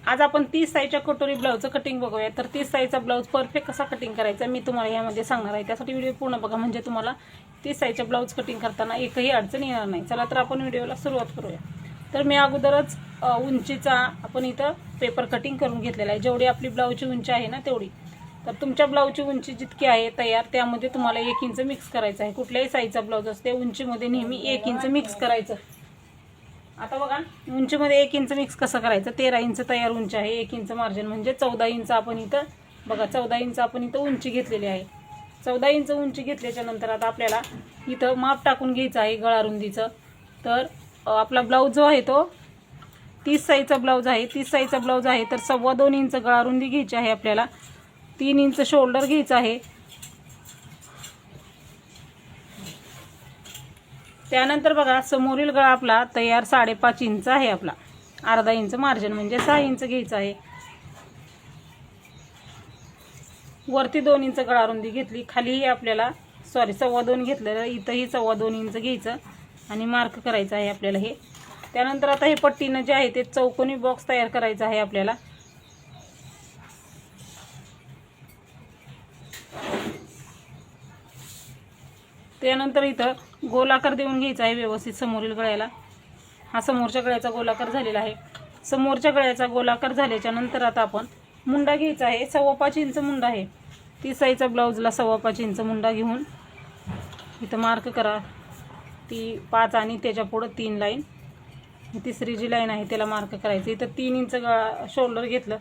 आज आपण 30 साईजच्या कटोरी ब्लाऊजचं कटिंग बघूया। तर 30 साईजचा ब्लाऊज परफेक्ट कसा कटिंग करायचा मी तुम्हाला यामध्ये सांगणार आहे। त्यासाठी व्हिडिओ पूर्ण बघा, म्हणजे तुम्हाला 30 साईजचा ब्लाऊज कटिंग करताना एकही अडचण येणार नाही। चला तर आपण व्हिडिओला सुरुवात करूया। तर मी अगोदरच उंचीचा आपण इथं पेपर कटिंग करून घेतलेला आहे। जेवढी आपली ब्लाऊजची उंची आहे ना तेवढी। तर तुमच्या ब्लाऊजची उंची जितकी आहे तयार त्यामध्ये तुम्हाला 1 इंच मिक्स करायचं आहे। कुठल्याही साईजचा ब्लाऊज असते उंचीमध्ये नेहमी 1 इंच मिक्स करायचं। आता बघा उंचीमध्ये 1 इंच मिक्स कसं करायचं। 13 इंच तयार उंची आहे, 1 इंच मार्जिन म्हणजे 14 इंच आपण इथं बघा 14 इंच आपण इथं उंची घेतलेली आहे। 14 इंच उंची घेतल्याच्या नंतर आता आपल्याला इथं माप टाकून घ्यायचं आहे गळा रुंदीचं। तर आपला ब्लाऊज जो आहे तो 30 साईजचा ब्लाऊज आहे। 30 साईजचा ब्लाऊज आहे तर 2.25 इंच गळा रुंदी घ्यायची आहे आपल्याला। 3 इंच शोल्डर घ्यायचं आहे। त्यानंतर बघा समोरील गळा आपला तयार 5.5 इंच आहे आपला। अर्धा इंच मार्जिन म्हणजे 6 इंच घ्यायचं आहे। वरती 2 इंच गळा रुंदी घेतली, खालीही आपल्याला 2.25 घेतलेलं, इथंही 2.25 इंच घ्यायचं आणि मार्क करायचं आहे आपल्याला हे। त्यानंतर आता हे पट्टीनं जे आहे ते चौकोनी बॉक्स तयार करायचा आहे आपल्याला। त्यानंतर इथं गोलाकार देऊन घ्यायचा आहे व्यवस्थित समोरील गळ्याला। हा समोरच्या गळ्याचा गोलाकार झालेला आहे। समोरच्या गळ्याचा गोलाकार झाल्याच्या नंतर आता आपण मुंडा घ्यायचा आहे। 5.25 इंच मुंडा आहे। 30 साईजचा ब्लाऊजला 5.25 इंच मुंडा घेऊन इथं मार्क करा। ती 5 आणि त्याच्या पुढं 3 लाईन, तिसरी जी लाईन आहे त्याला मार्क करायचं। इथं 3 इंच शोल्डर घेतलं,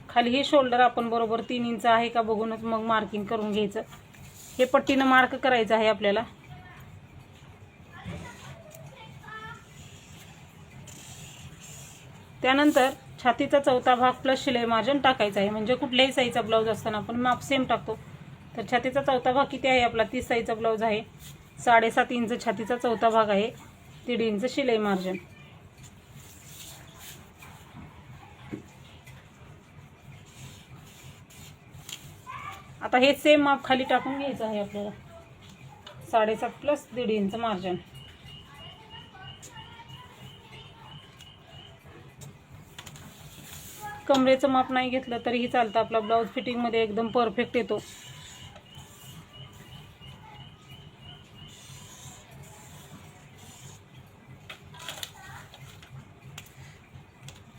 खाली हे शोल्डर आपण बरोबर 3 इंच आहे का बघूनच मग मार्किंग करून घ्यायचं। हे पट्टीनं मार्क करायचं आहे आपल्याला। त्यानंतर छातीचा चौथा भाग प्लस शिलाई मार्जिन टाकायचा आहे। म्हणजे कुठल्याही साईजचा ब्लाऊज असताना आपण माप सेम टाकतो। तर छातीचा चौथा भाग किती आहे आपला 30 साईजचा ब्लाऊज आहे 7.5 इंच छातीचा चौथा भाग आहे, 1.5 इंच शिलाई मार्जिन। आता हे सेम माप खाली टाकून घ्यायचं आहे आपल्याला। 7.5 प्लस 1.5 इंच मार्जिन। कमरेचं माप नाही घेतलं तरीही चालतं, आपला ब्लाऊज फिटिंगमध्ये एकदम परफेक्ट येतो।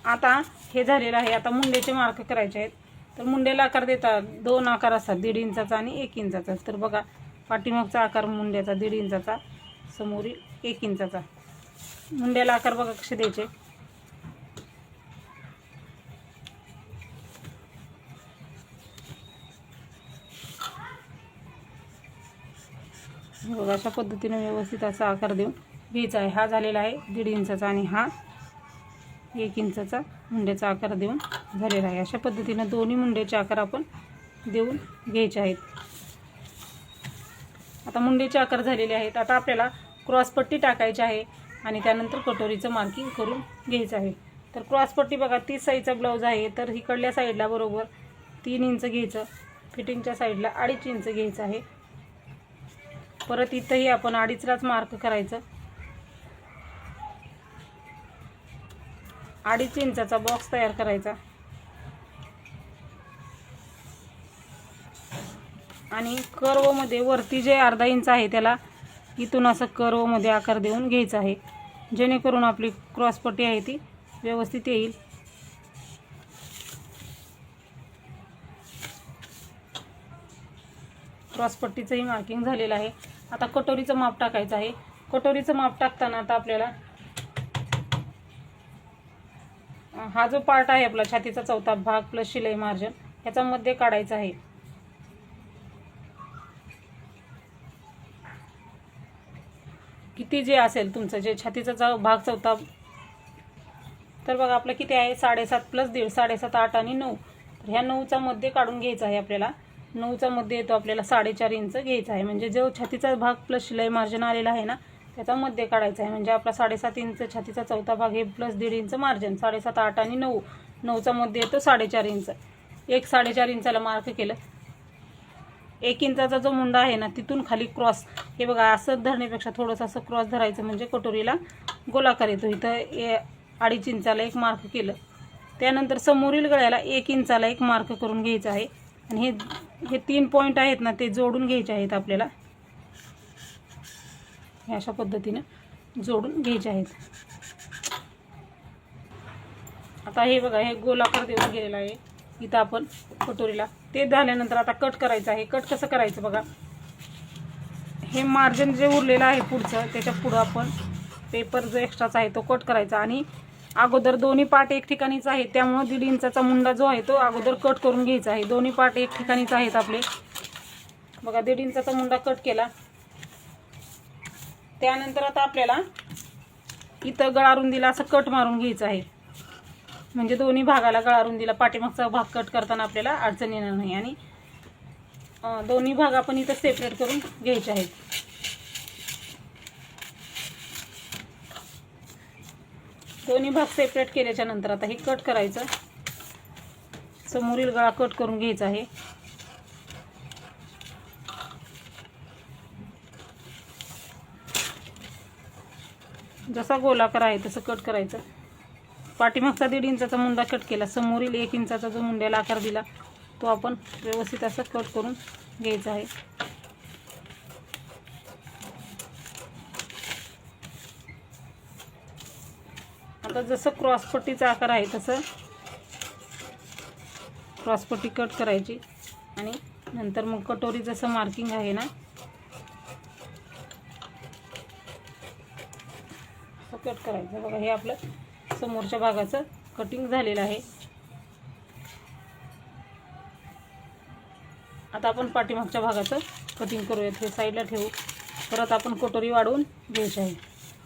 आता हे झालेलं आहे। आता मुंडेचे मार्क करायचे आहेत। तर मुंडेला आकार देतात 2 आकार असतात, 1.5 इंचाचा आणि 1 इंचाचा। तर बघा पाठीमागचा आकार मुंड्याचा 1.5 इंचाचा, समोरील 1 इंचाचा। मुंड्याला आकार बघा कसे द्यायचे। बघा अशा पद्धतीने व्यवस्थित असा आकार देऊन घ्यायचा आहे। हा झालेला आहे 1.5 इंचाचा आणि हा 1 इंचाचा मुंड्याचा आकार देऊन झालेला आहे। अशा पद्धतीने दोन्ही मुंड्याचे आकार आपण देऊन घ्यायचे आहेत। आता मुंड्याचे आकार झालेले आहेत। आता आपल्याला क्रॉसपट्टी टाकायची आहे आणि त्यानंतर कटोरीचं मार्किंग करून घ्यायचं आहे। तर क्रॉसपट्टी बघा 30 साईजचा ब्लाऊज आहे तर इकडल्या साईडला बरोबर 3 इंच घ्यायचं, फिटिंगच्या साईडला 2.5 इंच घ्यायचं आहे। परत इथंही आपण 2.5लाच मार्क करायचं। 2.5 इंचाचा बॉक्स तयार करायचा आणि कर्वमध्ये वरती जे अर्धा इंच आहे त्याला इथून असं कर्वमध्ये आकार देऊन घ्यायचा आहे, जेणेकरून आपली क्रॉसपट्टी आहे ती व्यवस्थित येईल। क्रॉसपट्टीचंही मार्किंग झालेलं आहे। आता कटोरीचं माप टाकायचं आहे। कटोरीचं माप टाकताना आता आपल्याला हा जो पार्ट आहे आपला छातीचा चौथा भाग प्लस शिलाई मार्जिन ह्याचा मध्ये काढायचा आहे। किती जे असेल तुमचं जे छातीचा भाग चौथा, तर बघा आपलं किती आहे 7.5 प्लस 1.5, 7.5, 8 आणि 9। तर ह्या 9चा मध्ये काढून घ्यायचा आहे आपल्याला। 9चा मध्ये येतो आपल्याला 4.5 इंच घ्यायचा आहे। म्हणजे जो छातीचा भाग प्लस शिलाई मार्जिन आलेला आहे ना त्याचा मध्ये काढायचा आहे। म्हणजे आपला 7.5 इंच छातीचा चौथा भाग हे प्लस 1.5 इंच मार्जिन, 7.5, 8 आणि 9। 9चा मध्ये येतो 4.5 इंच। 4.5 इंचाला मार्क केलं। 1 इंचाचा जो मुंडा आहे ना तिथून खाली क्रॉस, हे बघा असं धरण्यापेक्षा थोडंसं असं क्रॉस धरायचं म्हणजे कटोरीला गोलाकार येतो। इथं 2.5 इंचाला एक मार्क केलं त्यानंतर समोरील गळ्याला 1 इंचाला एक मार्क करून घ्यायचा आहे आणि हे 3 पॉईंट आहेत ना ते जोडून घ्यायचे आहेत आपल्याला. हे अशा पद्धतीने जोडून घ्यायचे आहेत. आता हे बघा, हे गोलाकार देऊन गेलेला आहे इथं आपण कटोरीला. ते झाल्यानंतर आता कट करायचं आहे. कट कसं करायचं बघा, हे मार्जिन जे उरलेलं आहे पुढचं, त्याच्या पुढं आपण पेपर जो एक्स्ट्राचा आहे तो कट करायचा. आणि अगोदर दोन्ही पार्ट एक ठिकाणीच आहे, त्यामुळे 1.5 इंचाचा मुंडा जो आहे तो अगोदर कट करून घ्यायचा आहे. दोन्ही पार्ट एक ठिकाणीच आहेत आपले. बघा, 1.5 इंचाचा मुंडा कट केला. त्यानंतर आता आपल्याला इथं गळारुंदीला असं कट मारून घ्यायचं आहे, म्हणजे दोन्ही भागाला गळारुंदीला पाठीमागचा भाग कट करताना आपल्याला अडचण येणार नाही. आणि दोन्ही भाग आपण इथं सेपरेट करून घ्यायचे आहेत. दोन्ही भाग सेपरेट केल्याच्या नंतर आता हे कट करायचं. समोरील गळा कट करून घ्यायचा आहे. जसा गोलाकार आहे तसं कट करायचं. पाठीमागचा 1.5 इंचाचा मुंडा कट केला. समोरील 1 इंचाचा जो मुंड्याला आकार दिला तो आपण व्यवस्थित असं कट करून घ्यायचा आहे. आता जसं क्रॉसपट्टीचा आकार आहे तसं क्रॉसपट्टी कट करायची. आणि नंतर मग कटोरी जसं मार्किंग आहे ना असं कट करायचं. बघा, हे आपलं समोरच्या भागाचं कटिंग झालेलं आहे. आता आपण पाठीमागच्या भागाचं कटिंग करूयात. हे साईडला ठेवू. परत आपण कटोरी वाढवून घ्यायची आहे.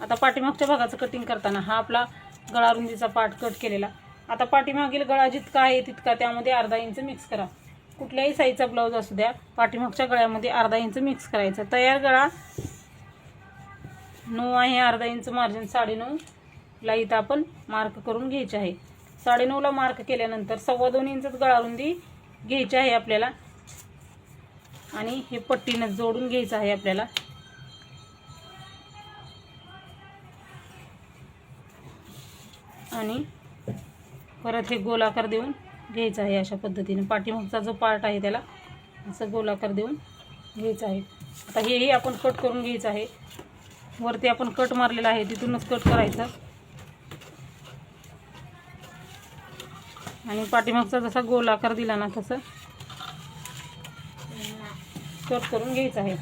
आता पाठीमागच्या भागाचं कटिंग करताना हा आपला गळारुंदीचा पार्ट कट केलेला. आता पाठीमागील गळा जितका आहे तितका त्यामध्ये अर्धा इंच मिक्स करा. कुठल्याही साईजचा ब्लाऊज असू द्या, पाठीमागच्या गळ्यामध्ये अर्धा इंच मिक्स करायचा. तयार गळा 9 आहे, अर्धा इंच मार्जिन 9.5 ला इथं आपण मार्क करून घ्यायचे आहे. 9.5 ला मार्क केल्यानंतर 2.25 इंच गळारुंदी घ्यायची आहे आपल्याला. आणि हे पट्टीनं जोडून घ्यायचं आहे आपल्याला. आणि परत हे गोलाकार देऊन घ्यायचं आहे अशा पद्धतीने. पाठीमागचा जो पार्ट आहे त्याला असं गोलाकार देऊन घ्यायचं आहे. आता हेही आपण कट करून घ्यायचं आहे. वरती आपण कट मारलेला आहे तिथूनच कट करायचं. आणि पाठीमागचा जसा गोलाकार दिला ना तसं कट करून घ्यायचं आहे.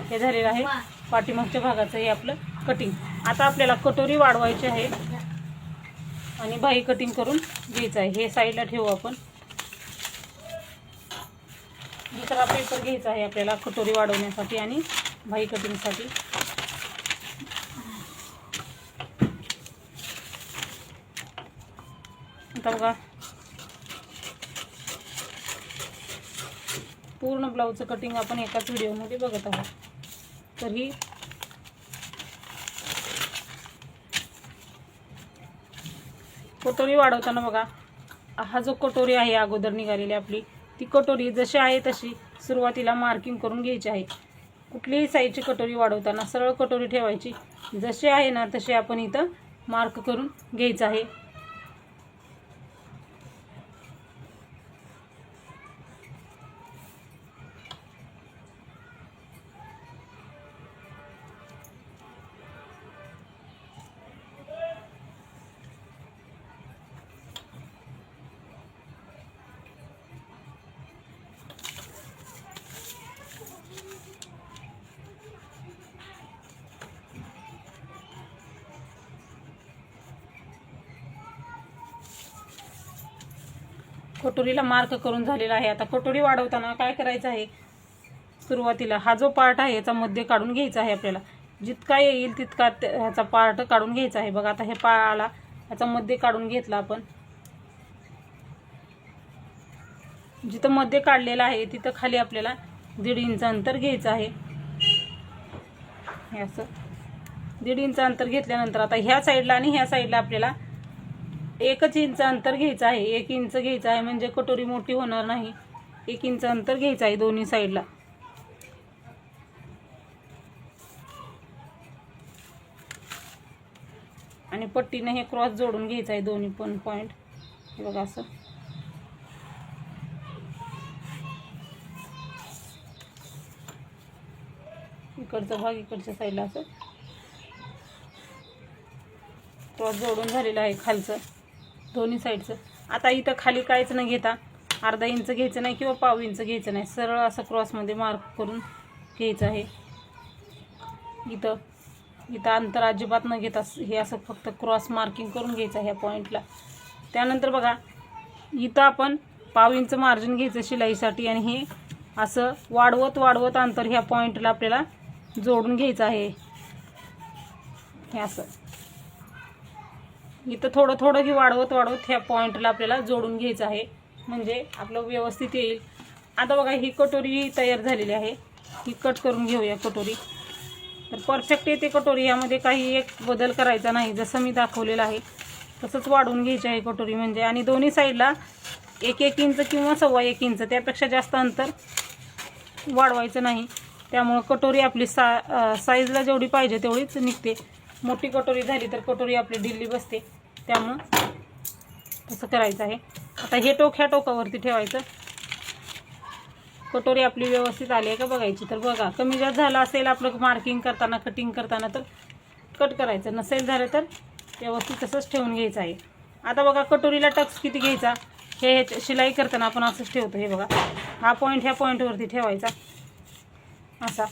हे झालेलं आहे पाठीमागच्या भागाचं हे आपलं कटिंग. आता आपल्याला कटोरी वाढवायची आहे आणि बाही कटिंग करून घ्यायचं आहे. हे साईडला ठेवू आपण. दुसरा पेपर घ्यायचा आहे आपल्याला कटोरी वाढवण्यासाठी आणि बाही कटिंगसाठी. आता बघा, पूर्ण ब्लाऊजचं कटिंग आपण एकाच व्हिडिओमध्ये बघत आहोत. तर ही कटोरी वाढवताना बघा, हा जो कटोरी आहे अगोदर निघालेली आपली, ती कटोरी जशी आहे तशी सुरुवातीला मार्किंग करून घ्यायची आहे. कुठलीही साईजची कटोरी वाढवताना सरळ कटोरी ठेवायची. जशी आहे ना तशी आपण इथं मार्क करून घ्यायचं आहे. कटोरीला मार्क करून झालेला आहे. आता कटोरी वाढवताना काय करायचं आहे, सुरुवातीला हा जो पार्ट आहे याचा मध्य काढून घ्यायचा आहे आपल्याला. जितका येईल तितका ह्याचा पार्ट काढून घ्यायचा आहे. बघा, आता हे पाळाला ह्याचा मध्य काढून घेतला आपण. जिथं मध्य काढलेलं आहे तिथं खाली आपल्याला 1.5 इंच अंतर घ्यायचं आहे. हे असं 1.5 इंच अंतर घेतल्यानंतर आता ह्या साईडला आणि ह्या साईडला आपल्याला 1 इंच अंतर घ्यायचं आहे. 1 इंच घ्यायचं आहे म्हणजे कटोरी मोठी होणार नाही. 1 इंच अंतर घ्यायचं आहे दोन्ही साईडला. आणि पट्टीने हे क्रॉस जोडून घ्यायचं आहे दोन्ही पण पॉईंट. हे बघा असं इकडचा भाग इकडच्या साईडला असं क्रॉस जोडून झालेलं आहे खालचं दोन्ही साईडचं. आता इथं खाली काहीच न घेता अर्धा इंच घ्यायचं नाही किंवा पाव इंच घ्यायचं नाही, सरळ असं क्रॉसमध्ये मार्क करून घ्यायचं आहे. इथं अंतर अजिबात न घेता हे असं फक्त क्रॉस मार्किंग करून घ्यायचं ह्या पॉईंटला. त्यानंतर बघा इथं आपण पाव इंच मार्जिन घ्यायचं शिलाईसाठी आणि हे असं वाढवत अंतर ह्या पॉईंटला आपल्याला जोडून घ्यायचं आहे. हे असं इथं थोडं थोडं की वाढवत ह्या पॉईंटला आपल्याला जोडून घ्यायचं आहे, म्हणजे आपलं व्यवस्थित येईल. आता बघा ही कटोरी तयार झालेली आहे, ही कट करून घेऊया कटोरी. तर परफेक्ट येते कटोरी, यामध्ये काही एक बदल करायचा नाही, जसं मी दाखवलेलं आहे तसंच वाढवून घ्यायची आहे कटोरी म्हणजे. आणि दोन्ही साईडला 1-1 इंच किंवा 1.25 इंच, त्यापेक्षा जास्त अंतर वाढवायचं नाही. त्यामुळं कटोरी आपली साईजला जेवढी पाहिजे तेवढीच निघते. मोठी कटोरी झाली तर कटोरी आपली ढिल्ली बसते, त्यामुळं तसं करायचं आहे. आता हे टोक ह्या टोकावरती ठेवायचं. कटोरी आपली व्यवस्थित आली आहे का बघायची. तर बघा कमी जास्त झालं असेल आपलं मार्किंग करताना कटिंग करताना तर कट करायचं, नसेल झालं तर व्यवस्थित तसंच ठेवून घ्यायचं आहे. आता बघा कटोरीला टक्स किती घ्यायचा, हे शिलाई करताना आपण असंच ठेवतो. हे बघा हा पॉईंट ह्या पॉईंटवरती ठेवायचा असा.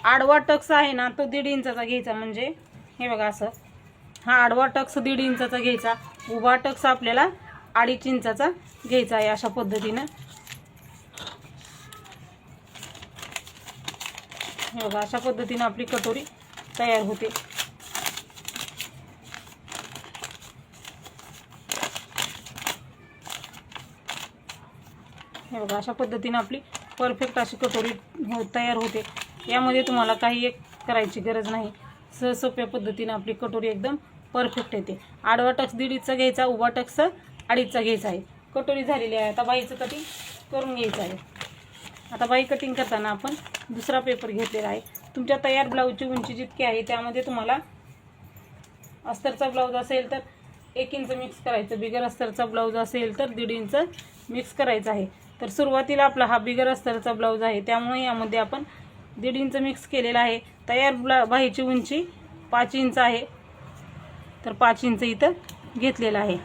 आडवा टक्स आहे ना तो 1.5 इंचाचा घ्यायचा, म्हणजे हे बघा असं हा आडवा टक्स 1.5 इंचाचा घ्यायचा, उभा टक्स आपल्याला 2.5 इंचाचा घ्यायचा आहे. अशा पद्धतीनं हे बघा अशा पद्धतीनं आपली कटोरी तयार होते. हे बघा अशा पद्धतीनं आपली परफेक्ट अशी कटोरी तयार होते. यामध्ये तुम्हाला काही एक करायची गरज नाही, सोप्या पद्धतीनं आपली कटोरी एकदम परफेक्ट येते. आडवा टक्स 1.5 इंचा घ्यायचा, उभा टक्स 2.5 इंचा घ्यायचा आहे. कटोरी झालेली आहे. आता बाईचं कटिंग करून घ्यायचं आहे. आता बाई कटिंग करताना आपण दुसरा पेपर घेतलेला आहे. तुमच्या तयार ब्लाऊजची उंची जितकी आहे त्यामध्ये तुम्हाला अस्तरचा ब्लाऊज असेल तर 1 इंच मिक्स करायचं, बिगर अस्तरचा ब्लाऊज असेल तर 1.5 इंच मिक्स करायचं आहे. तर सुरुवातीला आपला हा बिगर अस्तरचा ब्लाऊज आहे, त्यामुळे यामध्ये आपण 1.5 इंच मिक्स केलेला आहे. तयार बाहीची उंची 5 इंच आहे, तर 5 इंच इथं घेतलेला आहे.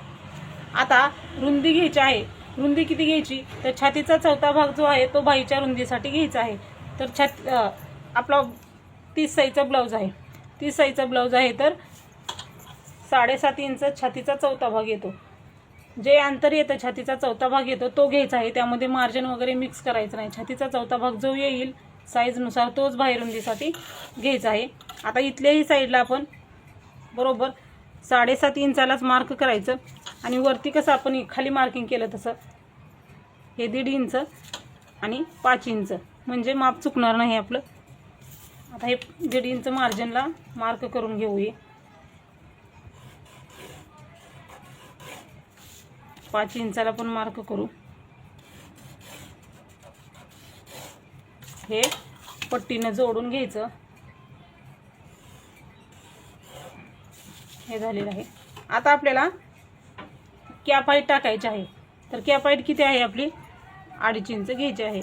आता रुंदी घ्यायची आहे. रुंदी किती घ्यायची, तर छातीचा 4था भाग जो आहे तो बाहीच्या रुंदीसाठी घ्यायचा आहे. तर आपला 30 साईजचा ब्लाऊज आहे, 30 साईजचा ब्लाऊज आहे तर 7.5 इंच छातीचा 4था भाग येतो. जे अंतर येतं छातीचा 4था भाग येतो तो घ्यायचा आहे. त्यामध्ये मार्जिन वगैरे मिक्स करायचं नाही. छातीचा 4था भाग जो येईल साईजनुसार तोच बाहेर रुंदीसाठी घ्यायचा आहे. आता इथल्याही साईडला आपण बरोबर 7.5 इंचालाच मार्क करायचं आणि वरती कसं आपण खाली मार्किंग केलं तसं हे 1.5 इंच आणि 5 इंच, म्हणजे माप चुकणार नाही आपलं. आता हे 1.5 इंच मार्जिनला मार्क करून घेऊया. 5 इंचाला पण मार्क करू. हे पट्टीनं जोडून घ्यायचं. हे झालेलं आहे. आता आपल्याला कॅप हाईट टाकायची आहे. तर कॅप हाईट किती आहे आपली 2.5 इंच घ्यायची आहे.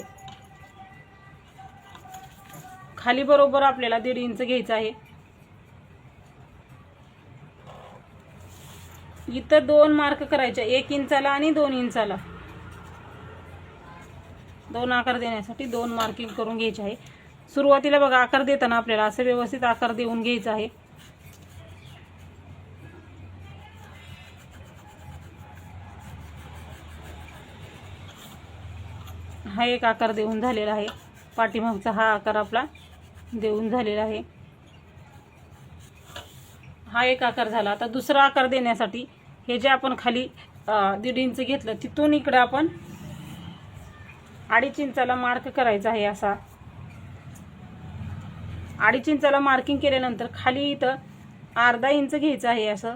खाली बरोबर आपल्याला 1.5 इंच घ्यायचं आहे. इथं 2 मार्क करायचे, 1 इंचाला आणि 2 इंचाला. 2 आकार देण्यासाठी 2 मार्किंग करून घ्यायचे आहे. सुरुवातीला बघा आकार देताना आपल्याला असं व्यवस्थित आकार देऊन घ्यायचा आहे. हा एक आकार देऊन झालेला आहे. पाठीमागचा हा आकार आपला देऊन झालेला आहे. हा एक आकार झाला. आता दुसरा आकार देण्यासाठी हे जे आपण खाली 1.5 इंच घेतलं तिथून इकडे आपण 2.5 इंचाला मार्क करायचा आहे. असा 2.5 इंचाला मार्किंग केल्यानंतर खाली इथं अर्धा इंच घ्यायचं आहे असं.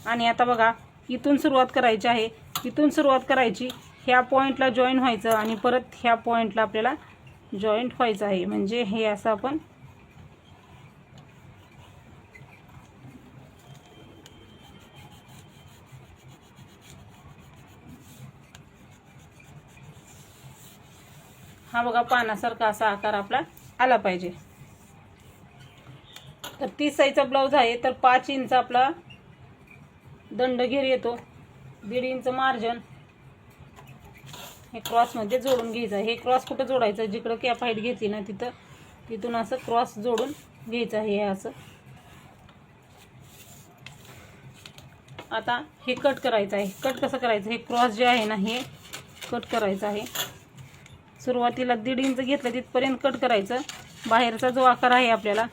आणि आता बघा इथून सुरुवात करायची आहे. इथून सुरुवात करायची, ह्या पॉईंटला जॉईन व्हायचं आणि परत ह्या पॉईंटला आपल्याला जॉईंट व्हायचं आहे. म्हणजे हे असं आपण हा बघा पानासारखा असा आकार आपला आला पाहिजे. तर 30 साईजचा ब्लाऊज आहे. तर 5 इंच आपला दंड घेर येतो, 1.5 इंच मार्जिन हे क्रॉसमध्ये जोडून घ्यायचं. हे क्रॉस कुठं जोडायचं, जिकडं कॅप हाईट घेतली ना तिथून असं क्रॉस जोडून घ्यायचं आहे. हे असं आता हे कट करायचं आहे. कट कसं करायचं, हे क्रॉस जे आहे ना हे कट करायचं आहे. सुरुवातीला 1.5 इंच घेतलं तिथपर्यंत कट करायचं. बाहेरचा जो आकार आहे आपल्याला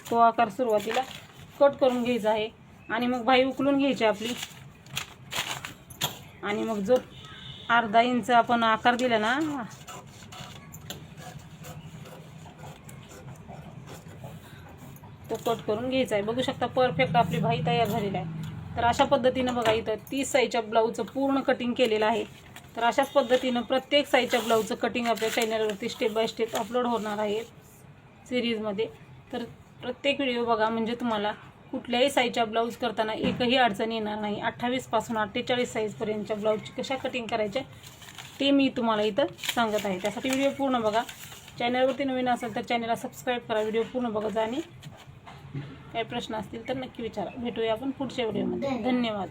तो आकार सुरुवातीला कट करून घ्यायचा आहे. आणि मग बाही उकलून घ्यायची आपली. आणि मग जो 1/2 इंच आपण आकार दिला ना तो कट करून घ्यायचा आहे. बघू शकता परफेक्ट आपली बाही तयार झालेली आहे. तर अशा पद्धतीनं बघा इथं 30 साईजच्या ब्लाऊजचं पूर्ण कटिंग केलेलं आहे. तर अशाच पद्धतीनं प्रत्येक साईजच्या ब्लाऊजचं कटिंग आपल्या चॅनलवरती स्टेप बाय स्टेप अपलोड होणार आहे सिरीजमध्ये. तर प्रत्येक व्हिडिओ बघा म्हणजे तुम्हाला कुठल्याही साईजच्या ब्लाऊज करताना एकही अडचण येणार नाही. 28 पासून 48 साईजपर्यंतच्या ब्लाऊजची कशा कटिंग करायचे ते मी तुम्हाला इथं सांगत आहे. त्यासाठी व्हिडिओ पूर्ण बघा. चॅनलवरती नवीन असेल तर चॅनलला सबस्क्राईब करा. व्हिडिओ पूर्ण बघा आणि काही प्रश्न असतील तर नक्की विचारा. भेटूया आपण पुढच्या व्हिडिओमध्ये. धन्यवाद.